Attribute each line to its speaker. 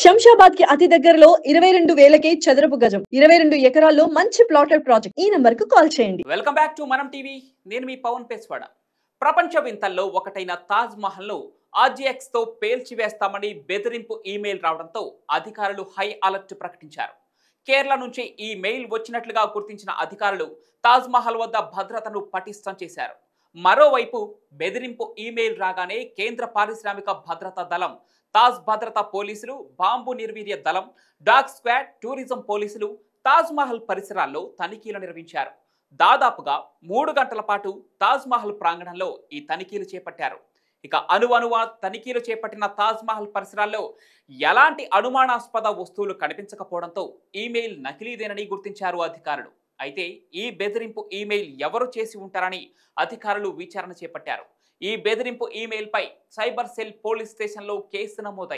Speaker 1: శంషాబాద్ కి అతి దగ్గరలో 22,000కే చదరపు గజం 22 ఎకరాల్లో మంచి ప్లాటెడ్ ప్రాజెక్ట్. ఈ నంబర్ కు కాల్ చేయండి.
Speaker 2: వెల్కమ్ బ్యాక్ టు మనం టీవీ. నేను మీ పవన్ పేస్వాడ. ప్రపంచ వింతల్లో ఒకటైన తాజ్ మహల్ ను ఆర్జీఎక్స్ తో పేల్చివేస్తామని బెదిరింపు ఈమెయిల్ రావడంతో అధికారులు హై అలర్ట్ ప్రకటించారు. కేరళ నుంచి ఈ మెయిల్ వచ్చినట్లుగా గుర్తించిన అధికారులు తాజ్ మహల్ వద్ద భద్రతను పటిష్టం చేశారు. మరోవైపు బెదిరింపు ఈమెయిల్ రాగానే కేంద్ర పారిశ్రామిక భద్రతా దళం, తాజ్ భద్రతా పోలీసులు, బాంబు నిర్వీర్య దళం, డాగ్ స్క్వాడ్, టూరిజం పోలీసులు తాజ్ మహల్ పరిసరాల్లో తనిఖీలు నిర్వహించారు. దాదాపుగా 3 గంటల పాటు తాజ్ మహల్ ప్రాంగణంలో ఈ తనిఖీలు చేపట్టారు. ఇక అణువణువా తనిఖీలు చేపట్టిన తాజ్ మహల్ పరిసరాల్లో ఎలాంటి అనుమానాస్పద వస్తువులు కనిపించకపోవడంతో ఈమెయిల్ నకిలీదేనని గుర్తించారు అధికారులు. అయితే ఈ బెదిరింపు ఈమెయిల్ ఎవరు చేసి ఉంటారని అధికారులు విచారణ చేపట్టారు. ఈ బెదిరింపు ఈమెయిల్ పై సైబర్ సెల్ పోలీస్ స్టేషన్లో కేసు నమోదైంది.